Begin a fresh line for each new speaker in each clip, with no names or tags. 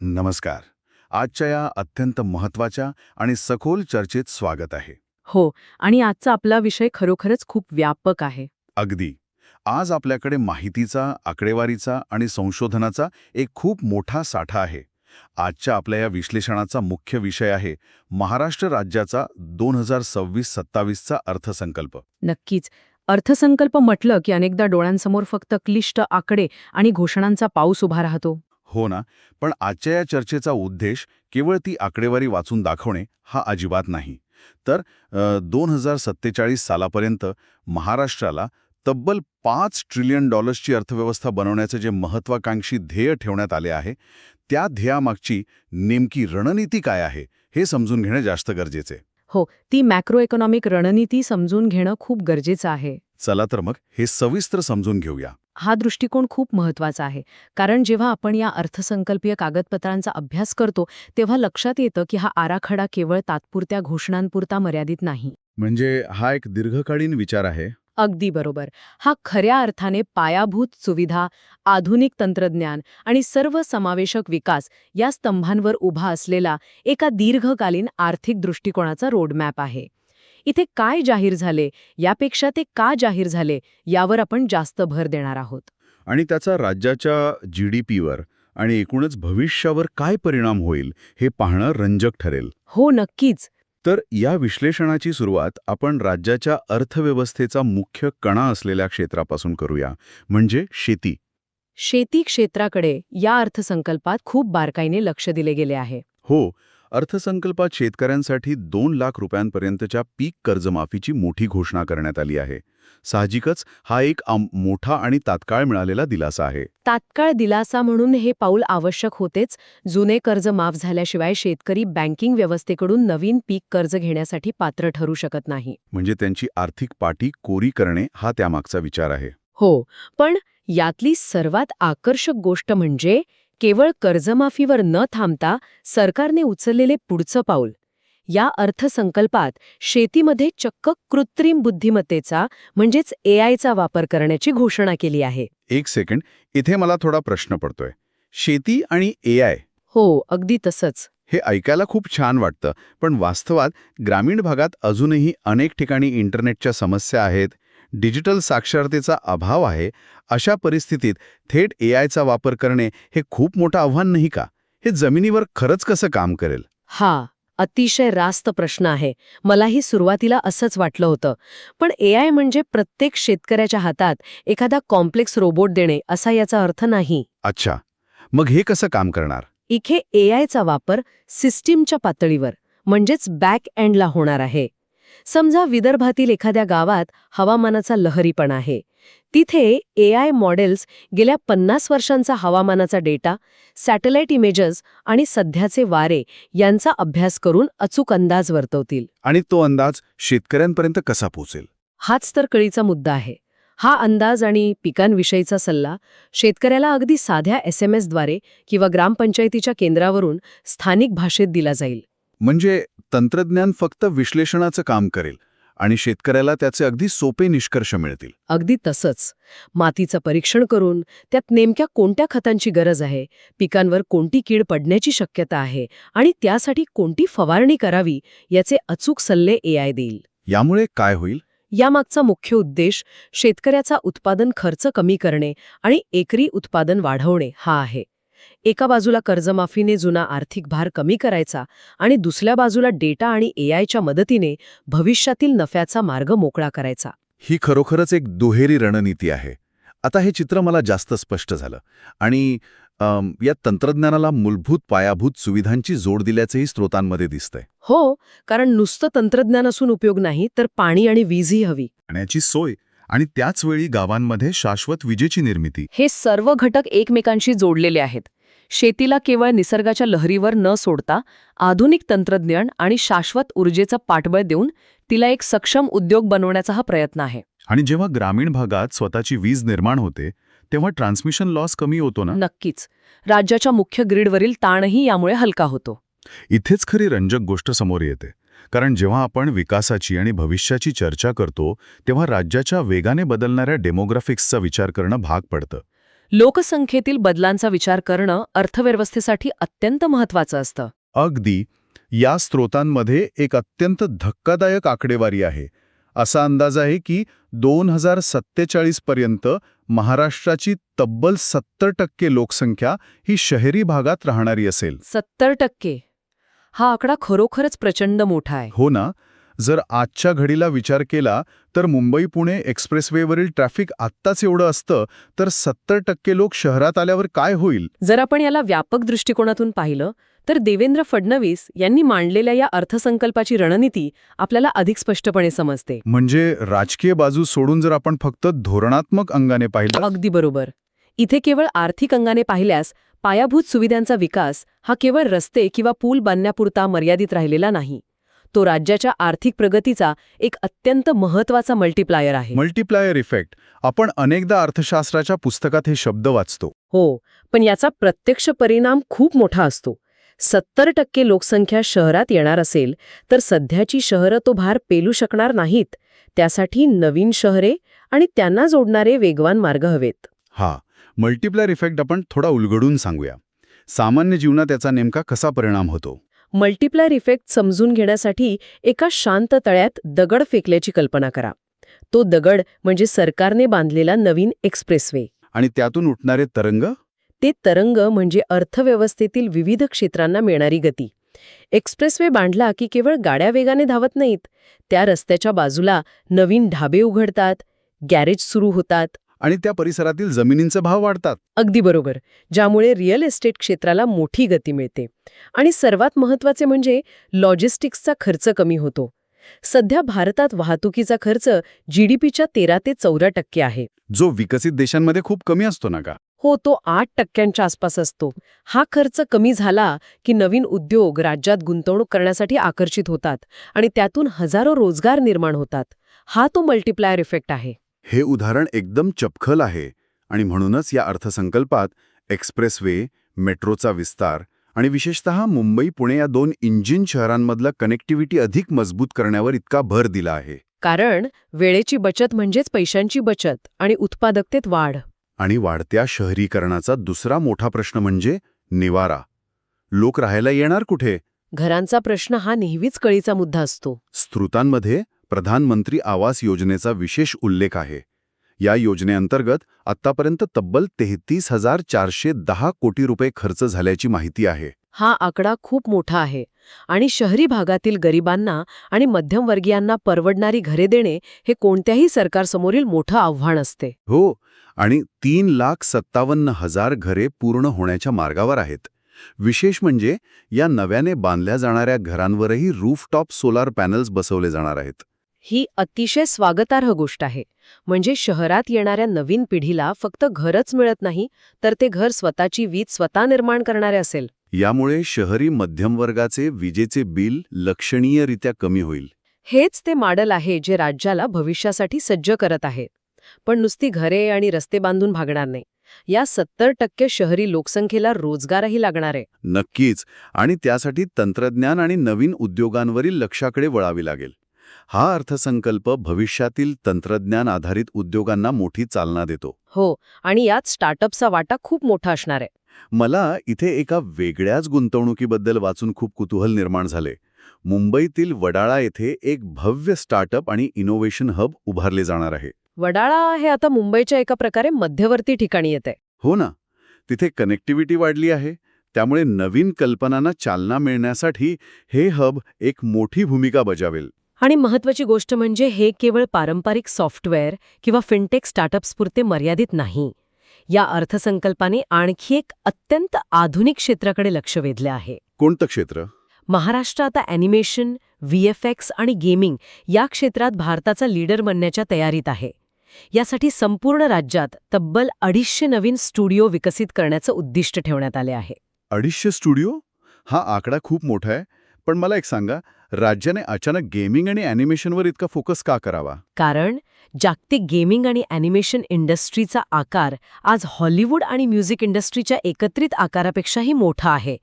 नमस्कार. आजच्या या अत्यंत महत्त्वाच्या आणि सखोल चर्चेत स्वागत आहे.
हो, आणि आजचा आपला विषय खरोखरच खूप व्यापक आहे.
अगदी. आज आपल्याकडे माहितीचा, आकडेवारीचा आणि संशोधनाचा एक खूप मोठा साठा आहे. आजच्या आपल्या या विश्लेषणाचा मुख्य विषय आहे महाराष्ट्र राज्याचा 2026-27चा अर्थसंकल्प.
नक्कीच. अर्थसंकल्प म्हटलं की अनेकदा डोळ्यांसमोर फक्त क्लिष्ट आकडे आणि घोषणांचा पाऊस उभा राहतो.
हो ना, पण आजच्या या चर्चेचा उद्देश केवळ ती आकडेवारी वाचून दाखवणे हा अजिबात नाही. तर 2047 सालापर्यंत महाराष्ट्राला तब्बल $5 ट्रिलियन अर्थव्यवस्था बनवण्याचे जे महत्वाकांक्षी ध्येय ठेवण्यात आले आहे, त्या ध्येयामागची नेमकी रणनीती काय आहे, हे समजून घेणे जास्त गरजेचे.
हो, ती मॅक्रो इकॉनॉमिक रणनीती समजून घेणं खूप गरजेचं आहे.
चला तर मग हे सविस्तर समजून घेऊया.
हा दृष्टिकोन खूप महत्वाचा आहे, कारण जेव्हा आपण या अर्थसंकल्पीय कागदपत्रांचा अभ्यास करतो तेव्हा लक्षात येतं की हा आराखडा केवळ तात्पुरत्या घोषणांपुरता मर्यादित नाही.
म्हणजे हा एक दीर्घकालीन विचार आहे.
अगदी बरोबर. हा खऱ्या अर्थाने पायाभूत सुविधा, आधुनिक तंत्रज्ञान आणि सर्वसमावेशक विकास या स्तंभांवर उभा असलेला एका दीर्घकालीन आर्थिक दृष्टिकोनाचा रोडमॅप आहे. इथे काय जाहीर झाले, यापेक्षा ते का जाहीर झाले, यावर आपण जास्त भर देणार आहोत.
आणि त्याचा राज्याच्या GDPवर आणि एकूणच भविष्यावर काय परिणाम होईल हे पाहणं रंजक ठरेल.
हो, नक्कीच.
तर या विश्लेषणाची सुरुवात आपण राज्याच्या अर्थव्यवस्थेचा मुख्य कणा असलेल्या क्षेत्रापासून करूया, म्हणजे शेती.
शेती क्षेत्राकडे या अर्थसंकल्पात खूप बारकाईने लक्ष दिले गेले आहे.
हो, अर्थसंकल्पात शेतकऱ्यांसाठी 2 लाख रुपयांपर्यंतच्या पीक कर्जमाफीची मोठी घोषणा करण्यात आली आहे. साहजिकच हा एक मोठा आणि तात्काळ मिळालेला दिलासा आहे.
तात्काळ दिलासा म्हणून हे पाऊल आवश्यक होतेच. जुने कर्ज माफ झाल्याशिवाय शेतकरी बँकिंग व्यवस्थेकडून नवीन पीक कर्ज घेण्यासाठी पात्र ठरू शकत नाही.
म्हणजे त्यांची आर्थिक पाटी कोरी करणे हा त्यामागचा विचार आहे.
हो, पण यातली सर्वात आकर्षक गोष्ट म्हणजे केवळ कर्जमाफीवर न थांबता सरकारने उचललेले पुढचं पाऊल. या अर्थसंकल्पात शेतीमध्ये चक्क कृत्रिम बुद्धिमत्तेचा म्हणजेच AIचा वापर करण्याची घोषणा केली आहे.
एक सेकंड, इथे मला थोडा प्रश्न पडतोय. शेती आणि AI
हो, अगदी तसंच.
हे ऐकायला खूप छान वाटतं, पण वास्तवात ग्रामीण भागात अजूनही अनेक ठिकाणी इंटरनेटच्या समस्या आहेत, डिजिटल साक्षरतेचा अभाव आहे. अशा परिस्थितीत थेट AIचा वापर करणे हे खूप मोठं आव्हान नाही का? हे जमिनीवर खरंच कसं काम करेल?
हा अतिशय रास्त प्रश्न आहे. मलाही सुरुवातीला असंच वाटलं होतं. पण AI म्हणजे प्रत्येक शेतकऱ्याच्या हातात एखादा कॉम्प्लेक्स रोबोट देणे असा याचा अर्थ नाही.
अच्छा, मग हे कसं काम करणार?
इथे AIचा वापर सिस्टीमच्या पातळीवर म्हणजेच बॅक एंडला होणार आहे. समजा विदर्भातील एखाद्या गावात हवामानाचा लहरीपणा आहे. तिथे AI मॉडेल्स गेल्या 50 वर्षांचा हवामानाचा डेटा, सॅटेलाइट इमेजेस आणि सध्याचे वारे यांचा अभ्यास करून अचूक अंदाज वर्तवतील.
आणि तो अंदाज शेतकऱ्यांपर्यंत कसा पोहोचेल?
हाच तर कळीचा मुद्दा आहे. हा अंदाज आणि पिकांविषयीचा सल्ला शेतकऱ्याला अगदी साध्या SMS द्वारे किंवा ग्रामपंचायतीच्या केंद्रावरून स्थानिक भाषेत दिला जाईल.
म्हणजे तंत्रज्ञान फक्त विश्लेषणाचं काम करेल आणि शेतकऱ्याला त्याचे अगदी सोपे निष्कर्ष मिळतील.
अगदी तसंच. मातीचं परीक्षण करून त्यात नेमक्या कोणत्या खतांची गरज आहे, पिकांवर कोणती कीड पडण्याची शक्यता आहे आणि त्यासाठी कोणती फवारणी करावी याचे अचूक सल्ले AI देईल.
यामुळे काय होईल?
यामागचा मुख्य उद्देश शेतकऱ्याचा उत्पादन खर्च कमी करणे आणि एकरी उत्पादन वाढवणे हा आहे. एका बाजूला कर्जमाफीने जुना आर्थिक भार कमी करायचा आणि दुसऱ्या बाजूला डेटा आणि AIच्या मदतीने भविष्यातील नफ्याचा मार्ग मोकळा करायचा.
ही खरोखरच एक दुहेरी रणनीती आहे. आता हे चित्र मला जास्त स्पष्ट झालं आणि या तंत्रज्ञानाला मूलभूत पायाभूत सुविधांची जोड दिल्याचेही स्रोतांमध्ये दिसतंय.
हो, कारण नुसतं तंत्रज्ञान असून उपयोग नाही, तर पाणी आणि वीजही हवी.
पाण्याची सोय आणि त्याच वेळी गावांमध्ये शाश्वत विजेची निर्मिती.
हे सर्व घटक एकमेकांशी जोडलेले आहेत. शेतीला केवळ निसर्गाच्या लहरीवर न सोडता आधुनिक तंत्रज्ञान आणि शाश्वत ऊर्जेचं पाठबळ देऊन तिला एक सक्षम उद्योग बनवण्याचा हा प्रयत्न आहे.
आणि जेव्हा ग्रामीण भागात स्वतःची वीज निर्माण होते तेव्हा ट्रान्समिशन लॉस कमी होतो ना?
नक्कीच. राज्याच्या मुख्य ग्रीडवरील ताणही यामुळे हलका होतो.
इथेच खरी रंजक गोष्ट समोर येते. कारण जेव्हा आपण विकासाची आणि भविष्याची चर्चा करतो तेव्हा राज्याच्या वेगाने बदलणाऱ्या डेमोग्राफिक्सचा विचार करणं भाग पडतं.
लोकसंख्येतील बदलांचा विचार करणं अर्थव्यवस्थेसाठी अत्यंत महत्वाचं असतं.
अगदी. या स्रोतांमध्ये एक अत्यंत धक्कादायक आकडेवारी आहे. असा अंदाज आहे की 2047 पर्यंत महाराष्ट्राची तब्बल 70% लोकसंख्या ही शहरी भागात राहणारी असेल.
70%. हा आकडा खरोखरच प्रचंड मोठा आहे.
हो ना. जर आजच्या घडीला विचार केला तर मुंबई-पुणे एक्सप्रेसवेवरील ट्रॅफिक आत्ताच एवढं असतं तर 70% लोक शहरात आल्यावर काय होईल?
जर आपण याला व्यापक दृष्टिकोनातून पाहिलं तर देवेंद्र फडणवीस यांनी मांडलेल्या या अर्थसंकल्पाची रणनीती आपल्याला अधिक स्पष्टपणे समजते.
म्हणजे राजकीय बाजू सोडून जर आपण फक्त धोरणात्मक अंगाने पाहिलं.
अगदी बरोबर. इथे केवळ आर्थिक अंगाने पाहिल्यास पायाभूत सुविधांचा विकास हा केवळ रस्ते किंवा पूल बांधण्यापुरता मर्यादित राहिलेला नाही. तो राज्याच्या आर्थिक प्रगतीचा एक अत्यंत महत्वाचा मल्टीप्लायर आहे.
Multiplier effect. आपण अनेकदा अर्थशास्त्राच्या पुस्तकात हे शब्द वाचतो.
हो, पण याचा प्रत्यक्ष परिणाम खूप मोठा असतो. 70% लोकसंख्या शहरात येणार असेल तर सध्याची शहरं तो भार पेलू शकणार नाहीत. त्यासाठी नवीन शहरे आणि त्यांना जोडणारे वेगवान मार्ग हवेत.
हा मल्टीप्लायर इफेक्ट आपण थोडा उलगडून सांगूया. सामान्य जीवनात याचा नेमका कसा परिणाम होतो?
मल्टीप्लायर इफेक्ट समजून घेण्यासाठी एका शांत तळ्यात दगड फेकल्याची कल्पना करा. तो दगड म्हणजे सरकारने बांधलेला नवीन एक्सप्रेसवे.
आणि त्यातून उठणारे तरंग?
ते तरंग म्हणजे अर्थव्यवस्थेतील विविध क्षेत्रांना मिळणारी गती. एक्सप्रेसवे बांधला की केवळ गाड्या वेगाने धावत नाहीत. त्या रस्त्याच्या बाजूला नवीन ढाबे उघडतात, गॅरेज सुरू होतात.
आणि त्या परिसरातील जमिनींचे भाव वाढतात.
अगदी बरोबर. ज्यामुळे रिअल एस्टेट क्षेत्राला मोठी गती मिळते. आणि सर्वात महत्त्वाचे म्हणजे लॉजिस्टिक्सचा खर्च कमी होतो. सध्या भारतात वाहतुकीचा खर्च GDPच्या 13 ते 14% आहे.
जो विकसित देशांमध्ये खूप कमी असतो ना का?
हो, तो 8% आसपास असतो. हा खर्च कमी झाला की नवीन उद्योग राज्यात गुंतवणूक करण्यासाठी आकर्षित होतात आणि त्यातून हजारो रोजगार निर्माण होतात. हा तो मल्टीप्लायर इफेक्ट आहे.
हे उदाहरण एकदम चपखल आहे आणि म्हणूनच या अर्थसंकल्पात एक्सप्रेसवे, मेट्रोचा विस्तार आणि विशेषतः मुंबई-पुणे या 2 इंजिन शहरांमधलं कनेक्टिव्हिटी अधिक मजबूत करण्यावर इतका भर दिला आहे.
कारण वेळेची बचत म्हणजेच पैशांची बचत आणि उत्पादकतेत वाढ.
आणि वाढत्या शहरीकरणाचा दुसरा मोठा प्रश्न म्हणजे निवारा. लोक राहायला येणार कुठे?
घरांचा प्रश्न हा नेहमीच कळीचा मुद्दा असतो.
स्रोतांमध्ये प्रधानमंत्री आवास योजनेचा विशेष उल्लेख आहे. या योजनेअंतर्गत आत्तापर्यंत तब्बल 33,410 कोटी रुपये खर्च झाल्याची माहिती आहे.
हा आकडा खूप मोठा आहे आणि शहरी भागातील गरिबांना आणि मध्यमवर्गीयांना परवडणारी घरे देणे हे कोणत्याही सरकारसमोरील मोठं आव्हान असते.
हो, आणि 3,57,000 घरे पूर्ण होण्याच्या मार्गावर आहेत. विशेष म्हणजे या नव्याने बांधल्या जाणाऱ्या घरांवरही रूफटॉप सोलार पॅनल्स बसवले जाणार आहेत.
ही अतिशय स्वागतार्ह गोष्ट आहे. म्हणजे शहरात येणाऱ्या नवीन पिढीला फक्त घरच मिळत नाही, तर ते घर स्वतःची वीज स्वतः निर्माण करणारे असेल.
यामुळे शहरी मध्यमवर्गाचे विजेचे बिल लक्षणीयरित्या कमी होईल.
हेच ते मॉडेल आहे जे राज्याला भविष्यासाठी सज्ज करत आहे. पण नुसती घरे आणि रस्ते बांधून भागणार नाही. या 70% शहरी लोकसंख्येला रोजगारही लागणार आहे.
नक्कीच. आणि त्यासाठी तंत्रज्ञान आणि नवीन उद्योगांवरील लक्षाकडे वळावी लागेल. हा अर्थसंकल्प भविष्यातील तंत्रज्ञान आधारित उद्योगांना मोठी चालना देतो.
हो, आणि यात स्टार्टअपचा वाटा खूप मोठा असणार आहे.
मला इथे एका वेगळ्याच गुंतवणुकीबद्दल वाचून खूप कुतूहल निर्माण झाले. मुंबईतील वडाळा येथे एक भव्य स्टार्टअप आणि इनोव्हेशन हब उभारले जाणार आहे.
वडाळा हे आता मुंबईच्या एका प्रकारे मध्यवर्ती ठिकाणी येते.
हो ना. तिथे कनेक्टिव्हिटी वाढली आहे. त्यामुळे नवीन कल्पनांना चालना मिळण्यासाठी हे हब एक मोठी भूमिका बजावेल.
आणि महत्त्वाची गोष्ट म्हणजे हे केवळ पारंपरिक सॉफ्टवेअर किंवा फिनटेक स्टार्टअप्सपुरते मर्यादित नाही. या अर्थसंकल्पाने आणखी एक अत्यंत आधुनिक क्षेत्राकडे लक्ष वेधले आहे.
कोणतं क्षेत्र?
महाराष्ट्र आता ॲनिमेशन, VFX आणि गेमिंग या क्षेत्रात भारताचा लीडर बनण्याच्या तयारीत आहे. यासाठी संपूर्ण राज्यात तब्बल 250 नवीन स्टुडिओ विकसित करण्याचं उद्दिष्ट ठेवण्यात आले आहे.
250 स्टुडिओ? हा आकडा खूप मोठा आहे. पण मला एक सांगा, राज्याने अचानक गेमिंग आणि ॲनिमेशनवर इतका फोकस का करावा?
कारण जागतिक गेमिंग आणि ॲनिमेशन इंडस्ट्रीचा आकार आज हॉलिवूड आणि म्युझिक इंडस्ट्रीच्या एकत्रित आकारापेक्षाही मोठा आहे.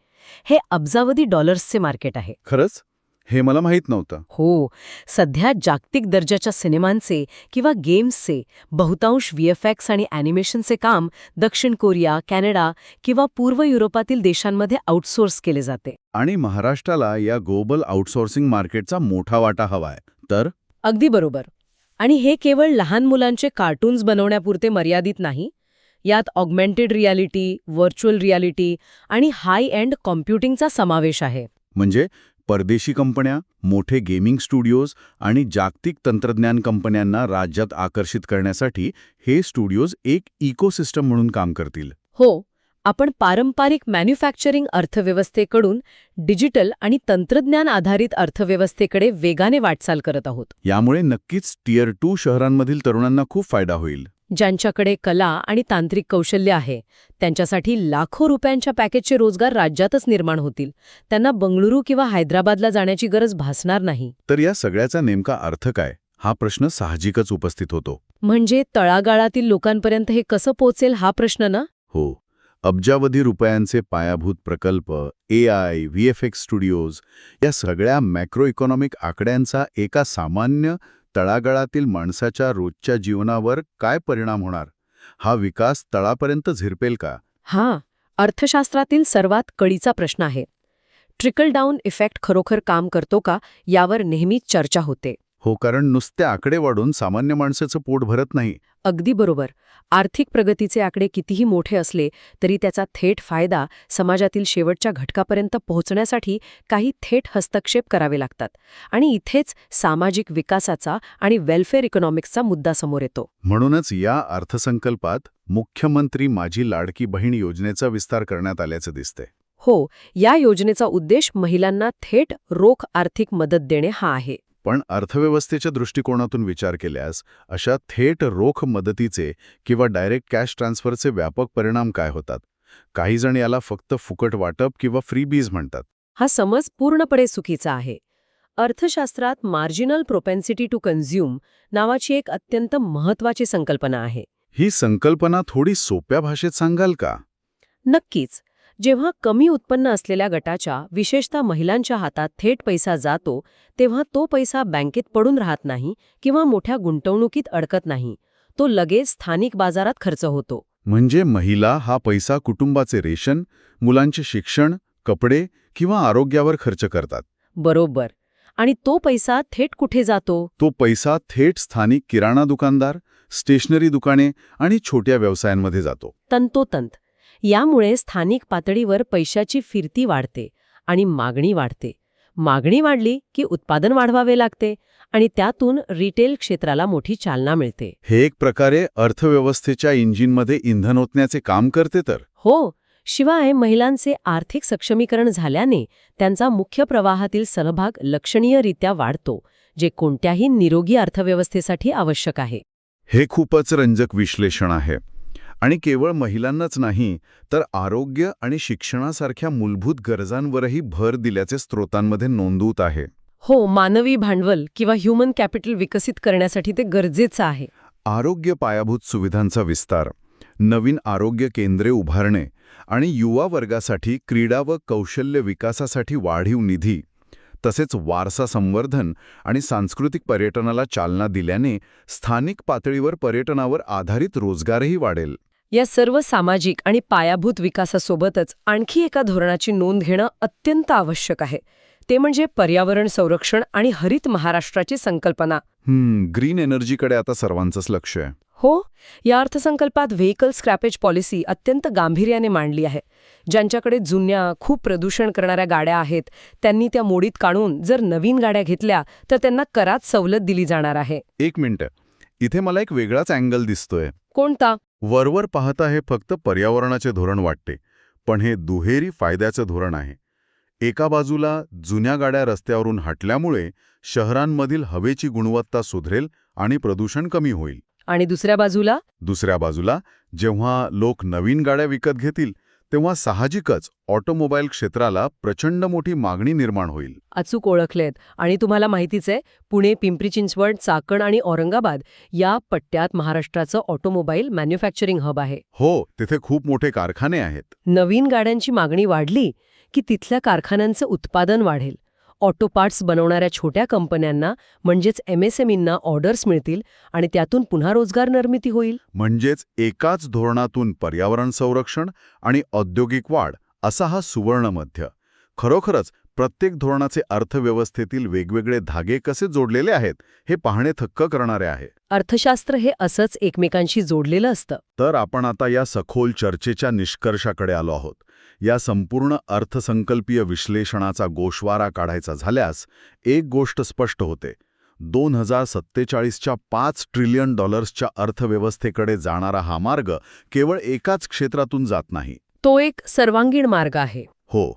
हे अब्जावधी डॉलर्सचे मार्केट आहे.
खरंच? हे मला माहीत नव्हतं.
हो, सध्या जागतिक दर्जाच्या सिनेमांचे किंवा गेम्सचे बहुतांश VFX आणि ॲनिमेशनचे काम दक्षिण कोरिया, कॅनडा किंवा पूर्व युरोपातील देशांमध्ये आउटसोर्स केले जाते.
आणि महाराष्ट्राला या ग्लोबल आउटसोर्सिंग मार्केटचा मोठा वाटा हवाय. तर
अगदी बरोबर. आणि हे केवळ लहान मुलांचे कार्टून्स बनवण्यापुरते मर्यादित नाही. यात ऑगमेंटेड रियालिटी, व्हर्च्युअल रियालिटी आणि हाय एंड कॉम्प्युटिंगचा समावेश आहे.
म्हणजे परदेशी कंपन्या, मोठे गेमिंग स्टुडिओज आणि जागतिक तंत्रज्ञान कंपन्यांना राज्यात आकर्षित करण्यासाठी हे स्टुडिओज एक इकोसिस्टम म्हणून काम करतील.
हो, आपण पारंपरिक मॅन्युफॅक्चरिंग अर्थव्यवस्थेकडून डिजिटल आणि तंत्रज्ञान आधारित अर्थव्यवस्थेकडे वेगाने वाटचाल करत आहोत.
यामुळे नक्कीच टियर 2 शहरांमधील तरुणांना खूप फायदा होईल.
ज्यांच्याकडे कला आणि तांत्रिक कौशल्य आहे त्यांच्यासाठी लाखो रुपयांच्या पॅकेजचे रोजगार राज्यातच निर्माण होतील. त्यांना बंगळुरू किंवा हैदराबादला जाण्याची गरज भासणार नाही.
तर या सगळ्याचा नेमका अर्थ काय, हा प्रश्न साहजिकच उपस्थित होतो.
म्हणजे तळागाळातील लोकांपर्यंत हे कसं पोहोचेल हा प्रश्न ना?
हो, अब्जावधी रुपयांचे पायाभूत प्रकल्प, AI, VFX स्टुडिओज या सगळ्या मॅक्रो इकॉनॉमिक आकड्यांचा एका सामान्य तळागाळातील माणसाच्या रोजच्या जीवनावर काय परिणाम होणार? हा विकास तळापर्यंत झिरपेल का?
हा अर्थशास्त्रातील सर्वात कळीचा प्रश्न आहे. ट्रिकल डाऊन इफेक्ट खरोखर काम करतो का यावर नेहमीच चर्चा होते.
हो, कारण नुसते आकडे वाढून सामान्य माणसाचं पोट भरत नाही.
अगदी बरोबर. आर्थिक प्रगतीचे आकडे कितीही मोठे असले तरी त्याचा थेट फायदा समाजातील शेवटच्या घटकापर्यंत पोहोचण्यासाठी काही थेट हस्तक्षेप करावे लागतात. आणि इथेच सामाजिक विकासाचा आणि वेलफेअर इकॉनॉमिक्सचा मुद्दा समोर येतो.
म्हणूनच या अर्थसंकल्पात मुख्यमंत्री माझी लाडकी बहीण योजनेचा विस्तार करण्यात आल्याचं दिसते.
हो, या योजनेचा उद्देश महिलांना थेट रोख आर्थिक मदत देणे हा आहे.
पण अर्थव्यवस्थेच्या दृष्टिकोनातून विचार केल्यास अशा थेट रोख मदतीचे किंवा डायरेक्ट कॅश ट्रान्सफरचे व्यापक परिणाम काय होतात? काही जण याला फक्त फुकट वाटप किंवा फ्रीबीज म्हणतात.
हा समज पूर्णपणे चुकीचा आहे. अर्थशास्त्रात मार्जिनल प्रोपेन्सिटी टू कन्झ्युम नावाची एक अत्यंत महत्त्वाची संकल्पना आहे.
ही संकल्पना थोडी सोप्या भाषेत सांगाल का?
नक्कीच. जेव्हा कमी उत्पन्न असलेल्या गटाच्या, विशेषतः महिलांच्या हातात थेट पैसा जातो, तेव्हा तो पैसा बँकेत पडून राहत नाही किंवा मोठ्या गुंतवणुकीत अडकत नाही. तो लगेच स्थानिक बाजारात खर्च होतो.
म्हणजे महिला हा पैसा कुटुंबाचे रेशन, मुलांचे शिक्षण, कपडे किंवा आरोग्यावर खर्च करतात.
बरोबर. आणि तो पैसा थेट कुठे जातो?
तो पैसा थेट स्थानिक किराणा दुकानदार, स्टेशनरी दुकाने आणि छोट्या व्यवसायांमध्ये जातो.
तंतोतंत. यामुळे स्थानिक पातळीवर पैशाची फिरती वाढते आणि मागणी वाढते. मागणी वाढली की उत्पादन वाढवावे लागते आणि त्यातून रिटेल क्षेत्राला मोठी चालना मिळते.
हे एक प्रकारे अर्थव्यवस्थेच्या इंजिनमध्ये इंधन ओतण्याचे काम करते तर.
हो, शिवाय महिलांचे आर्थिक सक्षमीकरण झाल्याने त्यांचा मुख्य प्रवाहातील सहभाग लक्षणीयरित्या वाढतो, जे कोणत्याही निरोगी अर्थव्यवस्थेसाठी आवश्यक आहे.
हे खूपच रंजक विश्लेषण आहे. आणि केवळ महिलांनाच नाही तर आरोग्य आणि शिक्षणासारख्या मूलभूत गरजांवरही भर दिल्याचे स्रोतांमध्ये नोंदवत आहे.
हो, मानवी भांडवल किंवा ह्युमन कॅपिटल विकसित करण्यासाठी ते गरजेचं आहे.
आरोग्य पायाभूत सुविधांचा विस्तार, नवीन आरोग्य केंद्रे उभारणे आणि युवा वर्गासाठी क्रीडा व कौशल्य विकासासाठी वाढीव निधी, तसेच वारसा संवर्धन आणि सांस्कृतिक पर्यटनाला चालना दिल्याने स्थानिक पातळीवर पर्यटनावर आधारित रोजगारही वाढेल.
या सर्व सामाजिक आणि पायाभूत विकासासोबतच आणखी एका धोरणाची नोंद घेणं अत्यंत आवश्यक आहे. ते म्हणजे पर्यावरण संरक्षण आणि हरित महाराष्ट्राची संकल्पना.
ग्रीन एनर्जीकडे आता सर्वांचंच लक्ष आहे.
हो, या अर्थसंकल्पात व्हेइकल स्क्रॅपेज पॉलिसी अत्यंत गांभीर्याने मांडली आहे. ज्यांच्याकडे जुन्या, खूप प्रदूषण करणाऱ्या गाड्या आहेत, त्यांनी त्या मोडीत काढून जर नवीन गाड्या घेतल्या तर त्यांना करात सवलत दिली जाणार आहे.
एक मिनिट, इथे मला एक वेगळाच अँगल दिसतोय.
कोणता?
वरवर पाहता हे फक्त पर्यावरणाचे धोरण वाटते, पण हे दुहेरी फायद्याचं धोरण आहे. एका बाजूला जुन्या गाड्या रस्त्यावरून हटल्यामुळे शहरांमधील हवेची गुणवत्ता सुधरेल आणि प्रदूषण कमी होईल.
आणि दुसऱ्या बाजूला
जेव्हा लोक नवीन गाड्या विकत घेतील तेव्हा साहजिकच ऑटोमोबाईल क्षेत्राला प्रचंड मोठी मागणी निर्माण होईल.
अचूक ओळखलेत. आणि तुम्हाला माहितीच आहे, पुणे, पिंपरी चिंचवड, चाकण आणि औरंगाबाद या पट्ट्यात महाराष्ट्राचं ऑटोमोबाईल मॅन्युफॅक्चरिंग हब आहे.
हो, तिथे खूप मोठे कारखाने आहेत.
नवीन गाड्यांची मागणी वाढली की तिथल्या कारखान्यांचं उत्पादन वाढेल. ऑटो पार्ट्स बनवणाऱ्या छोट्या कंपन्यांना म्हणजेच MSMEंना ऑर्डर्स मिळतील आणि त्यातून पुन्हा रोजगार निर्मिती होईल.
म्हणजेच एकाच धोरणातून पर्यावरण संरक्षण आणि औद्योगिक वाढ असा हा सुवर्ण मध्य. खरोखरच प्रत्येक धोरणाचे अर्थव्यवस्थेतील वेगवेगळे धागे कसे जोडलेले आहेत हे पाहणे थक्क करणारे आहे.
अर्थशास्त्र हे असंच एकमेकांशी जोडलेलं असतं.
तर आपण आता या सखोल चर्चेच्या निष्कर्षाकडे आलो आहोत. या संपूर्ण अर्थसंकल्पीय विश्लेषणाचा गोषवारा काढायचा झाल्यास एक गोष्ट स्पष्ट होते. 2047च्या $5 ट्रिलियन अर्थव्यवस्थेकडे जाणारा हा मार्ग केवळ एकाच क्षेत्रातून जात नाही.
तो एक सर्वांगीण मार्ग आहे.
हो,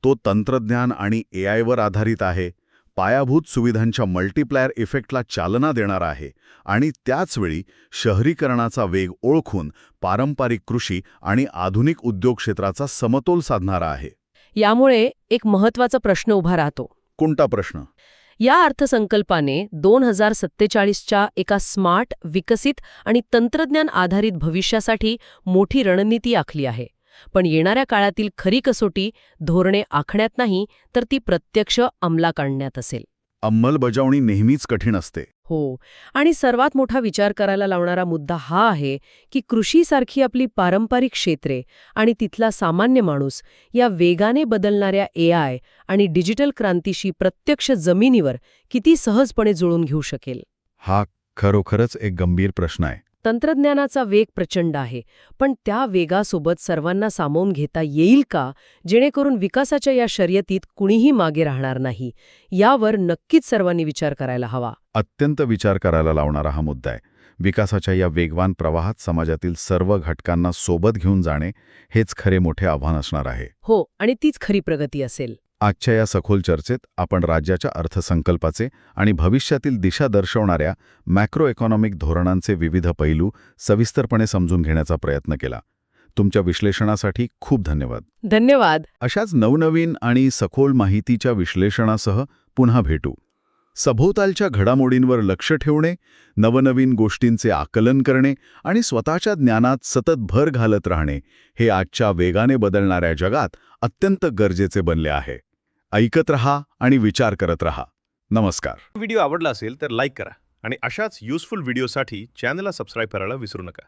तो तंत्रज्ञान आणि AIवर आधारित आहे, पायाभूत सुविधांच्या मल्टिप्लायर इफेक्टला चालना देणारा आहे आणि त्याचवेळी शहरीकरणाचा वेग ओळखून पारंपरिक कृषी आणि आधुनिक उद्योग क्षेत्राचा समतोल साधणारा आहे.
यामुळे एक महत्त्वाचा प्रश्न उभा राहतो.
कोणता प्रश्न?
या अर्थसंकल्पाने 2047च्या एका स्मार्ट, विकसित आणि तंत्रज्ञान आधारित भविष्यासाठी मोठी रणनीती आखली आहे. पण येणाऱ्या काळातील खरी कसोटी धोरणे आखण्यात नाही, तर ती प्रत्यक्ष अंमलात आणण्यात असेल.
अंमलबजावणी नेहमीच कठीण असते.
हो, आणि सर्वात मोठा विचार करायला लावणारा मुद्दा हा आहे की कृषीसारखी आपली पारंपरिक क्षेत्रे आणि तिथला सामान्य माणूस या वेगाने बदलणाऱ्या AI आणि डिजिटल क्रांतीशी प्रत्यक्ष जमिनीवर किती सहजपणे जुळून घेऊ शकेल.
हा खरोखरच एक गंभीर प्रश्न आहे.
तंत्रज्ञानाचा वेग प्रचंड आहे, पण त्या वेगासोबत सर्वांना सामावून घेता येईल का, जेणेकरून विकासाच्या या शर्यतीत कुणीही मागे राहणार नाही, यावर नक्कीच सर्वांनी विचार करायला हवा.
अत्यंत विचार करायला लावणारा हा मुद्दा आहे. विकासाच्या या वेगवान प्रवाहात समाजातील सर्व घटकांना सोबत घेऊन जाणे हेच खरे मोठे आव्हान असणार आहे.
हो, आणि तीच खरी प्रगती असेल.
आजच्या या सखोल चर्चेत आपण राज्याच्या अर्थसंकल्पाचे आणि भविष्यातील दिशा दर्शवणाऱ्या मॅक्रो इकॉनॉमिक धोरणांचे विविध पैलू सविस्तरपणे समजून घेण्याचा प्रयत्न केला. तुमच्या विश्लेषणासाठी खूप धन्यवाद.
धन्यवाद.
अशाच नवनवीन आणि सखोल माहितीच्या विश्लेषणासह पुन्हा भेटू. सभोवतालच्या घडामोडींवर लक्ष ठेवणे, नवनवीन गोष्टींचे आकलन करणे आणि स्वतःच्या ज्ञानात सतत भर घालत राहणे हे आजच्या वेगाने बदलणाऱ्या जगात अत्यंत गरजेचे बनले आहे. ऐकत रहा आणि विचार करत रहा. नमस्कार.
व्हिडिओ आवडला असेल तर लाईक करा आणि अशाच युजफुल व्हिडिओसाठी चॅनलला सबस्क्राईब करायला विसरू नका.